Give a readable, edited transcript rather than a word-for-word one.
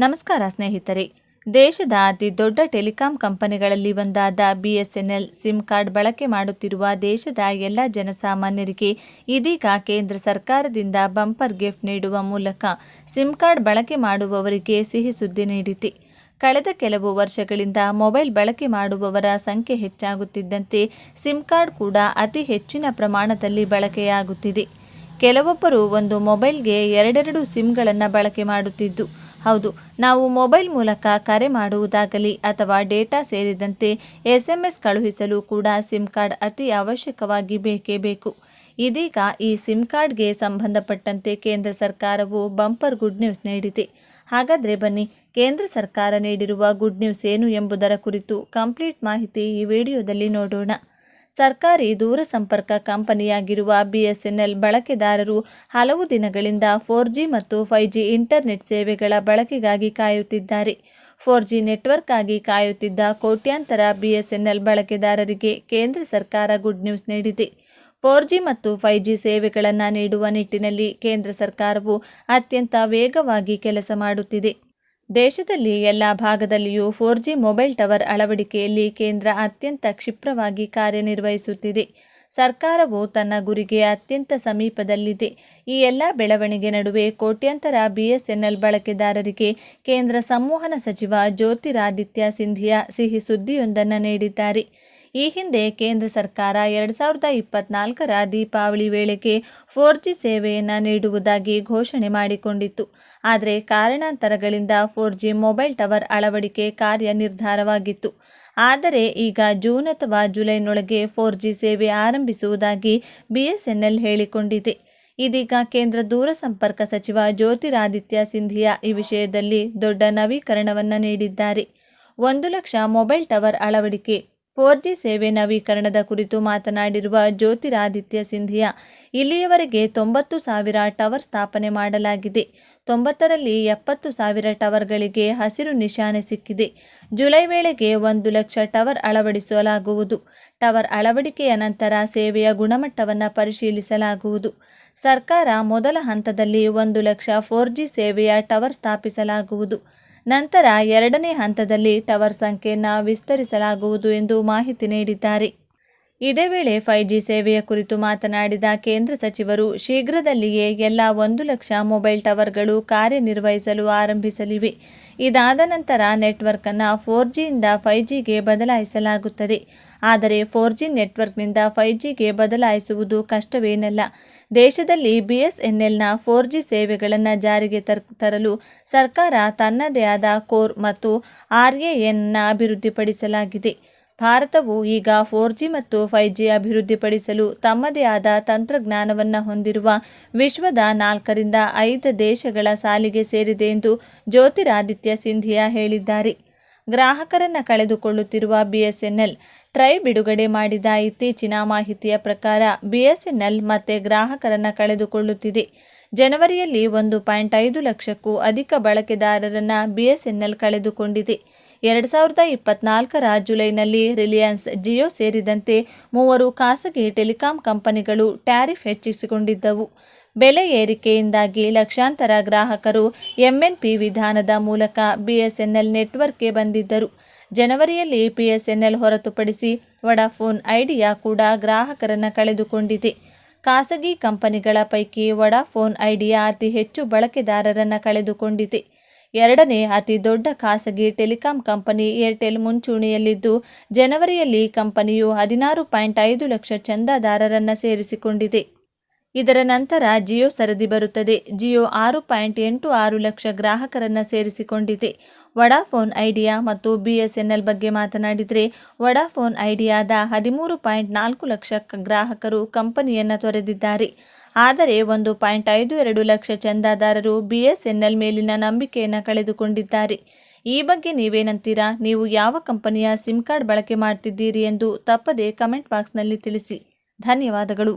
ನಮಸ್ಕಾರ ಸ್ನೇಹಿತರೆ. ದೇಶದ ಅತಿ ದೊಡ್ಡ ಟೆಲಿಕಾಂ ಕಂಪನಿಗಳಲ್ಲಿ ಒಂದಾದ BSNL ಸಿಮ್ ಕಾರ್ಡ್ ಬಳಕೆ ಮಾಡುತ್ತಿರುವ ದೇಶದ ಎಲ್ಲ ಜನಸಾಮಾನ್ಯರಿಗೆ ಇದೀಗ ಕೇಂದ್ರ ಸರ್ಕಾರದಿಂದ ಬಂಪರ್ ಗಿಫ್ಟ್ ನೀಡುವ ಮೂಲಕ ಸಿಮ್ ಕಾರ್ಡ್ ಬಳಕೆ ಮಾಡುವವರಿಗೆ ಸಿಹಿ ಸುದ್ದಿ ನೀಡಿದೆ. ಕಳೆದ ಕೆಲವು ವರ್ಷಗಳಿಂದ ಮೊಬೈಲ್ ಬಳಕೆ ಮಾಡುವವರ ಸಂಖ್ಯೆ ಹೆಚ್ಚಾಗುತ್ತಿದ್ದಂತೆ ಸಿಮ್ ಕಾರ್ಡ್ ಕೂಡ ಅತಿ ಹೆಚ್ಚಿನ ಪ್ರಮಾಣದಲ್ಲಿ ಬಳಕೆಯಾಗುತ್ತಿದೆ. ಕೆಲವೊಬ್ಬರು ಒಂದು ಮೊಬೈಲ್ಗೆ ಎರಡೆರಡು ಸಿಮ್ಗಳನ್ನು ಬಳಕೆ ಮಾಡುತ್ತಿದ್ದು, ಹೌದು, ನಾವು ಮೊಬೈಲ್ ಮೂಲಕ ಕರೆ ಮಾಡುವುದಾಗಲಿ ಅಥವಾ ಡೇಟಾ ಸೇರಿದಂತೆ SMS ಕಳುಹಿಸಲು ಕೂಡ ಸಿಮ್ ಕಾರ್ಡ್ ಅತಿ ಅವಶ್ಯಕವಾಗಿ ಬೇಕೇ ಬೇಕು. ಇದೀಗ ಈ ಸಿಮ್ ಕಾರ್ಡ್ಗೆ ಸಂಬಂಧಪಟ್ಟಂತೆ ಕೇಂದ್ರ ಸರ್ಕಾರವು ಬಂಪರ್ ಗುಡ್ ನ್ಯೂಸ್ ನೀಡಿದೆ. ಹಾಗಾದರೆ ಬನ್ನಿ, ಕೇಂದ್ರ ಸರ್ಕಾರ ನೀಡಿರುವ ಗುಡ್ ನ್ಯೂಸ್ ಏನು ಎಂಬುದರ ಕುರಿತು ಕಂಪ್ಲೀಟ್ ಮಾಹಿತಿ ಈ ವಿಡಿಯೋದಲ್ಲಿ ನೋಡೋಣ. ಸರ್ಕಾರಿ ದೂರಸಂಪರ್ಕ ಕಂಪನಿಯಾಗಿರುವ BSNL ಬಳಕೆದಾರರು ಹಲವು ದಿನಗಳಿಂದ 4G ಮತ್ತು 5G ಇಂಟರ್ನೆಟ್ ಸೇವೆಗಳ ಬಳಕೆಗಾಗಿ ಕಾಯುತ್ತಿದ್ದಾರೆ. 4G ನೆಟ್ವರ್ಕ್ ಆಗಿ ಕಾಯುತ್ತಿದ್ದ ಕೋಟ್ಯಾಂತರ BSNL ಬಳಕೆದಾರರಿಗೆ ಕೇಂದ್ರ ಸರ್ಕಾರ ಗುಡ್ ನ್ಯೂಸ್ ನೀಡಿದೆ. 4G ಮತ್ತು 5G ಸೇವೆಗಳನ್ನು ನೀಡುವ ನಿಟ್ಟಿನಲ್ಲಿ ಕೇಂದ್ರ ಸರ್ಕಾರವು ಅತ್ಯಂತ ವೇಗವಾಗಿ ಕೆಲಸ ಮಾಡುತ್ತಿದೆ. ದೇಶದಲ್ಲಿ ಎಲ್ಲ ಭಾಗದಲ್ಲಿಯೂ 4G ಮೊಬೈಲ್ ಟವರ್ ಅಳವಡಿಕೆಯಲ್ಲಿ ಕೇಂದ್ರ ಅತ್ಯಂತ ಕ್ಷಿಪ್ರವಾಗಿ ಕಾರ್ಯನಿರ್ವಹಿಸುತ್ತಿದೆ. ಸರ್ಕಾರವು ತನ್ನ ಗುರಿಗೆ ಅತ್ಯಂತ ಸಮೀಪದಲ್ಲಿದೆ. ಈ ಎಲ್ಲ ಬೆಳವಣಿಗೆ ನಡುವೆ ಕೋಟ್ಯಾಂತರ BSNL ಬಳಕೆದಾರರಿಗೆ ಕೇಂದ್ರ ಸಂವಹನ ಸಚಿವ ಜ್ಯೋತಿರಾದಿತ್ಯ ಸಿಂಧಿಯಾ ಸಿಹಿ ಸುದ್ದಿಯೊಂದನ್ನು ನೀಡಿದ್ದಾರೆ. ಈ ಹಿಂದೆ ಕೇಂದ್ರ ಸರ್ಕಾರ 2024ರ ದೀಪಾವಳಿ ವೇಳೆಗೆ 4G ಸೇವೆಯನ್ನು ನೀಡುವುದಾಗಿ ಘೋಷಣೆ ಮಾಡಿಕೊಂಡಿತ್ತು. ಆದರೆ ಕಾರಣಾಂತರಗಳಿಂದ 4G ಮೊಬೈಲ್ ಟವರ್ ಅಳವಡಿಕೆ ಕಾರ್ಯ ನಿರ್ಧಾರವಾಗಿತ್ತು. ಆದರೆ ಈಗ ಜೂನ್ ಅಥವಾ ಜುಲೈನೊಳಗೆ 4G ಸೇವೆ ಆರಂಭಿಸುವುದಾಗಿ BSNL ಹೇಳಿಕೊಂಡಿದೆ. ಇದೀಗ ಕೇಂದ್ರ ದೂರಸಂಪರ್ಕ ಸಚಿವ ಜ್ಯೋತಿರಾದಿತ್ಯ ಸಿಂಧಿಯಾ ಈ ವಿಷಯದಲ್ಲಿ ದೊಡ್ಡ ನವೀಕರಣವನ್ನು ನೀಡಿದ್ದಾರೆ. 1 ಲಕ್ಷ ಮೊಬೈಲ್ ಟವರ್ ಅಳವಡಿಕೆ 4G ಸೇವೆ ನವೀಕರಣದ ಕುರಿತು ಮಾತನಾಡಿರುವ ಜ್ಯೋತಿರಾದಿತ್ಯ ಸಿಂಧಿಯಾ, ಇಲ್ಲಿಯವರೆಗೆ 90,000 ಟವರ್ ಸ್ಥಾಪನೆ ಮಾಡಲಾಗಿದೆ. 90ರಲ್ಲಿ 70,000 ಟವರ್ಗಳಿಗೆ ಹಸಿರು ನಿಶಾನೆ ಸಿಕ್ಕಿದೆ. ಜುಲೈ ವೇಳೆಗೆ 1 ಲಕ್ಷ ಟವರ್ ಅಳವಡಿಸಲಾಗುವುದು. ಟವರ್ ಅಳವಡಿಕೆಯ ನಂತರ ಸೇವೆಯ ಗುಣಮಟ್ಟವನ್ನು ಪರಿಶೀಲಿಸಲಾಗುವುದು. ಸರ್ಕಾರ ಮೊದಲ ಹಂತದಲ್ಲಿ 1 ಲಕ್ಷ 4G ಸೇವೆಯ ಟವರ್ ಸ್ಥಾಪಿಸಲಾಗುವುದು. ನಂತರ ಎರಡನೇ ಹಂತದಲ್ಲಿ ಟವರ್ ಸಂಖ್ಯೆಯನ್ನು ವಿಸ್ತರಿಸಲಾಗುವುದು ಎಂದು ಮಾಹಿತಿ ನೀಡಿದ್ದಾರೆ. ಇದೇ ವೇಳೆ 5G ಸೇವೆಯ ಕುರಿತು ಮಾತನಾಡಿದ ಕೇಂದ್ರ ಸಚಿವರು, ಶೀಘ್ರದಲ್ಲಿಯೇ ಎಲ್ಲ 1 ಲಕ್ಷ ಮೊಬೈಲ್ ಟವರ್ಗಳು ಕಾರ್ಯನಿರ್ವಹಿಸಲು ಆರಂಭಿಸಲಿವೆ. ಇದಾದ ನಂತರ ನೆಟ್ವರ್ಕನ್ನು 4Gಯಿಂದ 5Gಗೆ ಬದಲಾಯಿಸಲಾಗುತ್ತದೆ. ಆದರೆ 4G ನೆಟ್ವರ್ಕ್ನಿಂದ 5Gಗೆ ಬದಲಾಯಿಸುವುದು ಕಷ್ಟವೇನಲ್ಲ. ದೇಶದಲ್ಲಿ BSNLನ 4G ಸೇವೆಗಳನ್ನು ಜಾರಿಗೆ ತರಲು ಸರ್ಕಾರ ತನ್ನದೇ ಆದ ಕೋರ್ ಮತ್ತು RAN ಅಭಿವೃದ್ಧಿಪಡಿಸಲಾಗಿದೆ. ಭಾರತವು ಈಗ 4G ಮತ್ತು 5G ಅಭಿವೃದ್ಧಿಪಡಿಸಲು ತಮ್ಮದೇ ಆದ ತಂತ್ರಜ್ಞಾನವನ್ನು ಹೊಂದಿರುವ ವಿಶ್ವದ 4ರಿಂದ 5 ದೇಶಗಳ ಸಾಲಿಗೆ ಸೇರಿದೆ ಎಂದು ಜ್ಯೋತಿರಾದಿತ್ಯ ಸಿಂಧಿಯಾ ಹೇಳಿದ್ದಾರೆ. ಗ್ರಾಹಕರನ್ನು ಕಳೆದುಕೊಳ್ಳುತ್ತಿರುವ BSNL ಟ್ರೈ ಬಿಡುಗಡೆ ಮಾಡಿದ ಇತ್ತೀಚಿನ ಮಾಹಿತಿಯ ಪ್ರಕಾರ BSNL ಮತ್ತೆ ಗ್ರಾಹಕರನ್ನು ಕಳೆದುಕೊಳ್ಳುತ್ತಿದೆ. ಜನವರಿಯಲ್ಲಿ 1.5 ಲಕ್ಷಕ್ಕೂ ಅಧಿಕ ಬಳಕೆದಾರರನ್ನು BSNL ಕಳೆದುಕೊಂಡಿದೆ. 2024ರ ಜುಲೈನಲ್ಲಿ ರಿಲಯನ್ಸ್, ಜಿಯೋ ಸೇರಿದಂತೆ 3 ಖಾಸಗಿ ಟೆಲಿಕಾಂ ಕಂಪನಿಗಳು ಟ್ಯಾರಿಫ್ ಹೆಚ್ಚಿಸಿಕೊಂಡಿದ್ದವು. ಬೆಲೆ ಏರಿಕೆಯಿಂದಾಗಿ ಲಕ್ಷಾಂತರ ಗ್ರಾಹಕರು MNP ವಿಧಾನದ ಮೂಲಕ BSNL ನೆಟ್ವರ್ಕ್ಗೆ ಬಂದಿದ್ದರು. ಜನವರಿಯಲ್ಲಿ BSNL ಹೊರತುಪಡಿಸಿ ವೊಡಾಫೋನ್ ಐಡಿಯಾ ಕೂಡ ಗ್ರಾಹಕರನ್ನು ಕಳೆದುಕೊಂಡಿದೆ. ಖಾಸಗಿ ಕಂಪನಿಗಳ ಪೈಕಿ ವೊಡಾಫೋನ್ ಐಡಿಯಾ ಅತಿ ಹೆಚ್ಚು ಬಳಕೆದಾರರನ್ನು ಕಳೆದುಕೊಂಡಿದೆ. ಎರಡನೇ ಅತಿ ದೊಡ್ಡ ಖಾಸಗಿ ಟೆಲಿಕಾಂ ಕಂಪನಿ ಏರ್ಟೆಲ್ ಮುಂಚೂಣಿಯಲ್ಲಿದ್ದು, ಜನವರಿಯಲ್ಲಿ ಕಂಪನಿಯು 16.5 ಲಕ್ಷ ಚಂದಾದಾರರನ್ನು ಸೇರಿಸಿಕೊಂಡಿದೆ. ಇದರ ನಂತರ ಜಿಯೋ ಸರದಿ ಬರುತ್ತದೆ. ಜಿಯೋ 6.86 ಲಕ್ಷ ಗ್ರಾಹಕರನ್ನು ಸೇರಿಸಿಕೊಂಡಿದೆ. ವೊಡಾಫೋನ್ ಐಡಿಯಾ ಮತ್ತು BSNL ಬಗ್ಗೆ ಮಾತನಾಡಿದರೆ, ವೊಡಾಫೋನ್ ಐಡಿಯಾದ 13.4 ಲಕ್ಷ ಗ್ರಾಹಕರು ಕಂಪನಿಯನ್ನು ತೊರೆದಿದ್ದಾರೆ. ಆದರೆ 1.52 ಲಕ್ಷ ಚಂದಾದಾರರು BSNL ಮೇಲಿನ ನಂಬಿಕೆಯನ್ನು ಕಳೆದುಕೊಂಡಿದ್ದಾರೆ. ಈ ಬಗ್ಗೆ ನೀವೇನಂತೀರಾ? ನೀವು ಯಾವ ಕಂಪನಿಯ ಸಿಮ್ ಕಾರ್ಡ್ ಬಳಕೆ ಮಾಡ್ತಿದ್ದೀರಿ ಎಂದು ತಪ್ಪದೇ ಕಮೆಂಟ್ ಬಾಕ್ಸ್ನಲ್ಲಿ ತಿಳಿಸಿ. ಧನ್ಯವಾದಗಳು.